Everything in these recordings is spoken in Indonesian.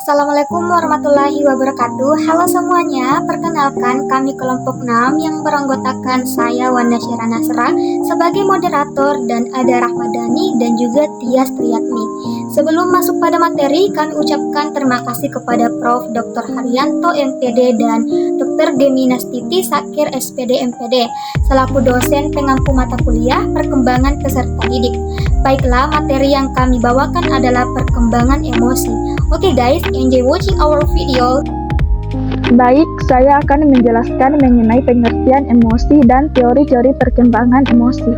Assalamualaikum warahmatullahi wabarakatuh. Halo semuanya, perkenalkan kami kelompok 6 yang beranggotakan saya Wanda Syira Nasra sebagai moderator dan ada Rahmadani dan juga Tias Triyatmi. Sebelum masuk pada materi, kami ucapkan terima kasih kepada Prof. Dr. Haryanto MPD dan Dr. Geminastiti Sakir SPD MPD selaku dosen pengampu mata kuliah perkembangan peserta didik. Baiklah, materi yang kami bawakan adalah perkembangan emosi. Oke guys, enjoy watching our video. Baik, saya akan menjelaskan mengenai pengertian emosi dan teori-teori perkembangan emosi.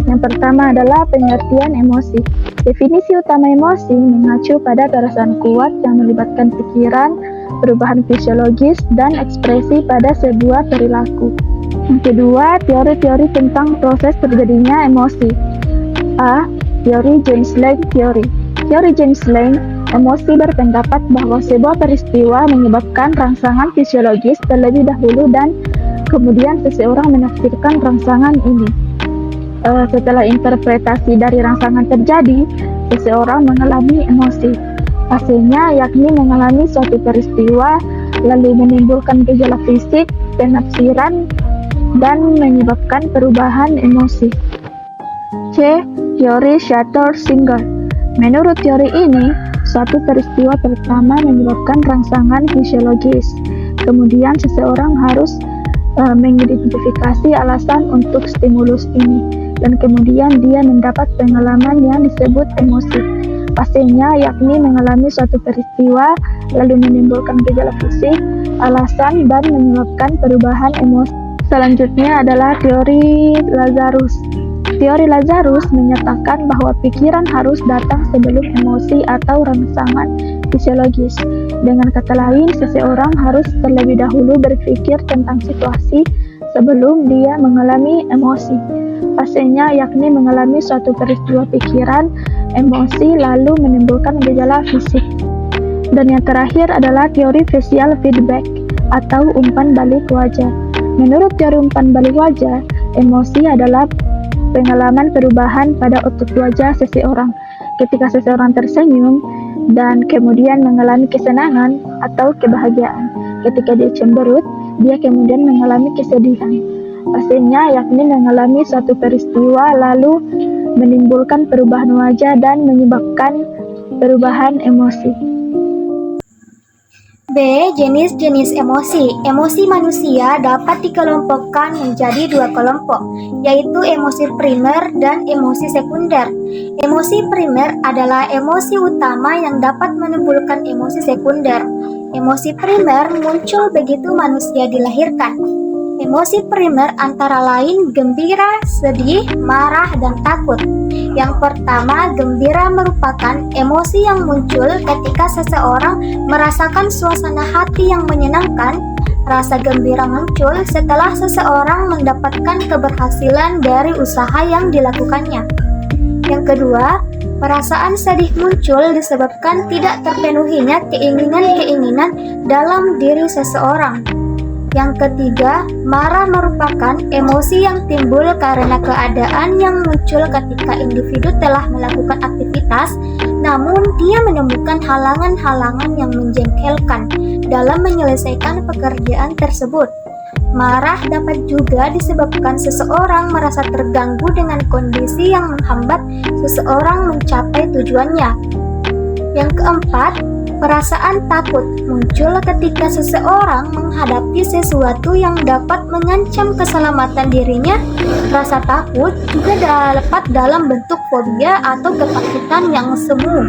Yang pertama adalah pengertian emosi. Definisi utama emosi mengacu pada perasaan kuat yang melibatkan pikiran, perubahan fisiologis, dan ekspresi pada sebuah perilaku. Yang kedua, teori-teori tentang proses terjadinya emosi. A. Teori James Lange Teori. Teori James Lange, emosi berpendapat bahwa sebuah peristiwa menyebabkan rangsangan fisiologis terlebih dahulu dan kemudian seseorang menafsirkan rangsangan ini. Setelah interpretasi dari rangsangan terjadi, seseorang mengalami emosi. Hasilnya yakni mengalami suatu peristiwa, lalu menimbulkan gejala fisik, penafsiran, dan menyebabkan perubahan emosi. C. Teori Shutter-Singer. Menurut teori ini, suatu peristiwa pertama menyebabkan rangsangan fisiologis. Kemudian seseorang harus mengidentifikasi alasan untuk stimulus ini, dan kemudian dia mendapat pengalaman yang disebut emosi. Pastinya yakni mengalami suatu peristiwa, lalu menimbulkan gejala fisik, alasan, dan menyebabkan perubahan emosi. Selanjutnya adalah teori Lazarus. Teori Lazarus menyatakan bahwa pikiran harus datang sebelum emosi atau rangsangan fisiologis. Dengan kata lain, seseorang harus terlebih dahulu berpikir tentang situasi sebelum dia mengalami emosi. Pastinya yakni mengalami suatu peristiwa pikiran, emosi, lalu menimbulkan gejala fisik. Dan yang terakhir adalah teori facial feedback atau umpan balik wajah. Menurut teori umpan balik wajah, emosi adalah pengalaman perubahan pada otot wajah seseorang ketika seseorang tersenyum dan kemudian mengalami kesenangan atau kebahagiaan. Ketika dia cemberut, dia kemudian mengalami kesedihan. Pastinya yakni mengalami suatu peristiwa lalu menimbulkan perubahan wajah dan menyebabkan perubahan emosi. B. Jenis-jenis emosi. Emosi manusia dapat dikelompokkan menjadi dua kelompok, yaitu emosi primer dan emosi sekunder. Emosi primer adalah emosi utama yang dapat menimbulkan emosi sekunder. Emosi primer muncul begitu manusia dilahirkan. Emosi primer antara lain gembira, sedih, marah, dan takut. Yang pertama, gembira merupakan emosi yang muncul ketika seseorang merasakan suasana hati yang menyenangkan. Rasa gembira muncul setelah seseorang mendapatkan keberhasilan dari usaha yang dilakukannya. Yang kedua, perasaan sedih muncul disebabkan tidak terpenuhinya keinginan-keinginan dalam diri seseorang. Yang ketiga, marah merupakan emosi yang timbul karena keadaan yang muncul ketika individu telah melakukan aktivitas, namun dia menemukan halangan-halangan yang menjengkelkan dalam menyelesaikan pekerjaan tersebut. Marah dapat juga disebabkan seseorang merasa terganggu dengan kondisi yang menghambat seseorang mencapai tujuannya. Yang keempat, perasaan takut muncul ketika seseorang menghadapi sesuatu yang dapat mengancam keselamatan dirinya. Rasa takut juga dapat dalam bentuk fobia atau ketakutan yang semu.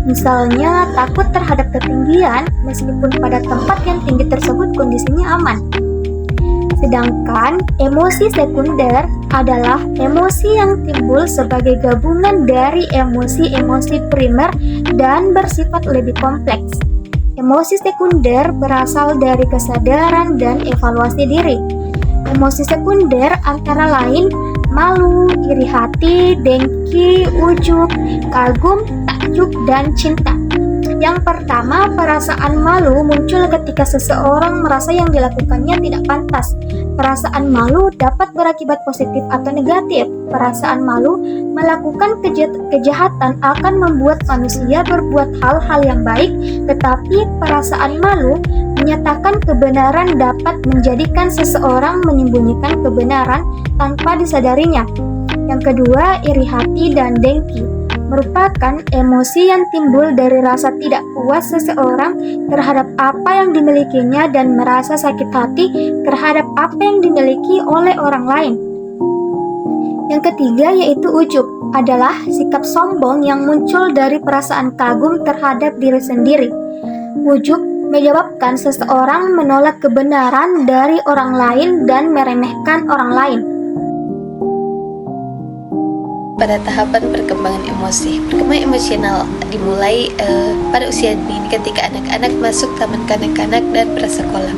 Misalnya, takut terhadap ketinggian meskipun pada tempat yang tinggi tersebut kondisinya aman. Sedangkan emosi sekunder adalah emosi yang timbul sebagai gabungan dari emosi-emosi primer dan bersifat lebih kompleks. Emosi sekunder berasal dari kesadaran dan evaluasi diri. Emosi sekunder antara lain malu, iri hati, dengki, ujub, kagum, takjub, dan cinta. Yang pertama, perasaan malu muncul ketika seseorang merasa yang dilakukannya tidak pantas. Perasaan malu dapat berakibat positif atau negatif. Perasaan malu melakukan kejahatan akan membuat manusia berbuat hal-hal yang baik, tetapi perasaan malu menyatakan kebenaran dapat menjadikan seseorang menyembunyikan kebenaran tanpa disadarinya. Yang kedua, iri hati dan dengki merupakan emosi yang timbul dari rasa tidak puas seseorang terhadap apa yang dimilikinya dan merasa sakit hati terhadap apa yang dimiliki oleh orang lain. Yang ketiga yaitu ujub, adalah sikap sombong yang muncul dari perasaan kagum terhadap diri sendiri. Ujub menyebabkan seseorang menolak kebenaran dari orang lain dan meremehkan orang lain. Pada tahapan perkembangan emosi, perkembangan emosional dimulai pada usia dini ketika anak-anak masuk taman kanak-kanak dan prasekolah.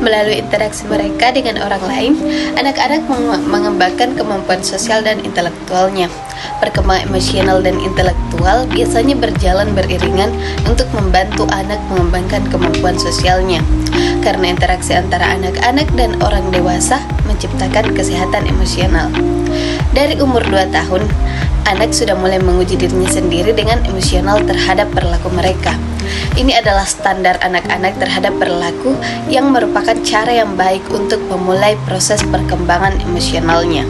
Melalui interaksi mereka dengan orang lain, anak-anak mengembangkan kemampuan sosial dan intelektualnya. Perkembangan emosional dan intelektual biasanya berjalan beriringan untuk membantu anak mengembangkan kemampuan sosialnya. Karena interaksi antara anak-anak dan orang dewasa menciptakan kesehatan emosional. Dari umur 2 tahun, anak sudah mulai menguji dirinya sendiri dengan emosional terhadap perilaku mereka. Ini adalah standar anak-anak terhadap perilaku yang merupakan cara yang baik untuk memulai proses perkembangan emosionalnya.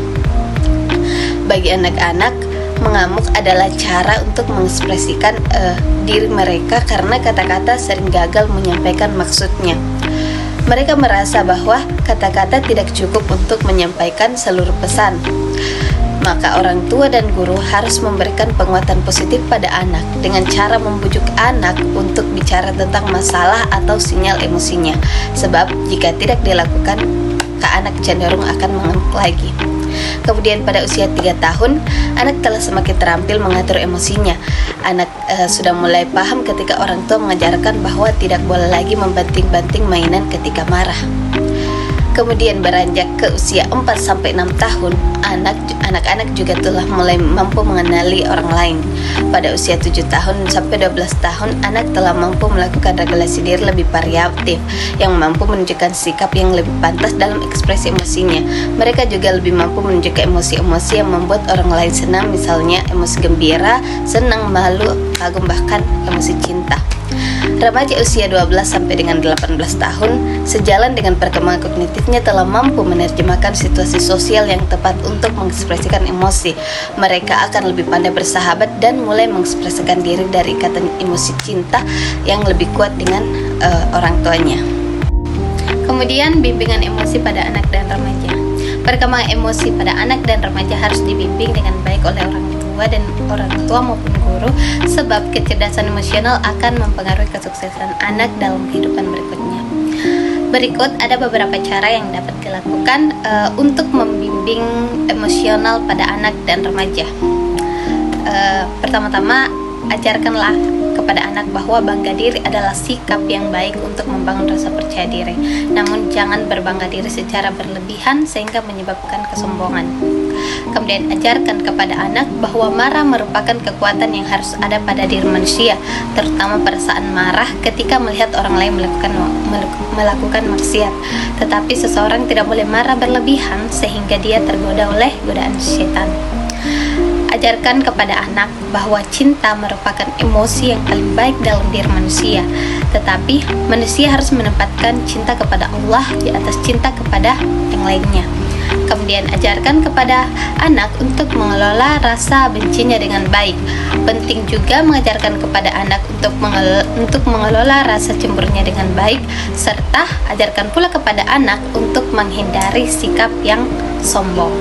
Bagi anak-anak, mengamuk adalah cara untuk mengekspresikan diri mereka karena kata-kata sering gagal menyampaikan maksudnya. Mereka merasa bahwa kata-kata tidak cukup untuk menyampaikan seluruh pesan. Maka orang tua dan guru harus memberikan penguatan positif pada anak dengan cara membujuk anak untuk bicara tentang masalah atau sinyal emosinya. Sebab jika tidak dilakukan, anak cenderung akan mengamuk lagi. Kemudian pada usia 3 tahun, anak telah semakin terampil mengatur emosinya. Anak sudah mulai paham ketika orang tua mengajarkan bahwa tidak boleh lagi membanting-banting mainan ketika marah. Kemudian beranjak ke usia 4-6 tahun, anak-anak juga telah mulai mampu mengenali orang lain. Pada usia 7 tahun sampai 12 tahun, anak telah mampu melakukan regulasi diri lebih variatif, yang mampu menunjukkan sikap yang lebih pantas dalam ekspresi emosinya. Mereka juga lebih mampu menunjukkan emosi-emosi yang membuat orang lain senang, misalnya emosi gembira, senang, malu, kagum, bahkan emosi cinta. Remaja usia 12 sampai dengan 18 tahun, sejalan dengan perkembangan kognitifnya telah mampu menerjemahkan situasi sosial yang tepat untuk mengekspresikan emosi. Mereka akan lebih pandai bersahabat dan mulai mengekspresikan diri dari ikatan emosi cinta yang lebih kuat dengan orang tuanya. Kemudian bimbingan emosi pada anak dan remaja. Perkembangan emosi pada anak dan remaja harus dibimbing dengan baik oleh orang tua maupun guru, sebab kecerdasan emosional akan mempengaruhi kesuksesan anak dalam kehidupan berikutnya. Berikut ada beberapa cara yang dapat dilakukan untuk membimbing emosional pada anak dan remaja. Pertama-tama, ajarkanlah kepada anak bahwa bangga diri adalah sikap yang baik untuk membangun rasa percaya diri. Namun jangan berbangga diri secara berlebihan sehingga menyebabkan kesombongan. Kemudian ajarkan kepada anak bahwa marah merupakan kekuatan yang harus ada pada diri manusia, terutama perasaan marah ketika melihat orang lain melakukan maksiat. Tetapi seseorang tidak boleh marah berlebihan sehingga dia tergoda oleh godaan setan. Ajarkan kepada anak bahwa cinta merupakan emosi yang paling baik dalam diri manusia, tetapi manusia harus menempatkan cinta kepada Allah di atas cinta kepada yang lainnya. Kemudian ajarkan kepada anak untuk mengelola rasa bencinya dengan baik. Penting juga mengajarkan kepada anak untuk mengelola rasa cemburunya dengan baik, serta ajarkan pula kepada anak untuk menghindari sikap yang sombong.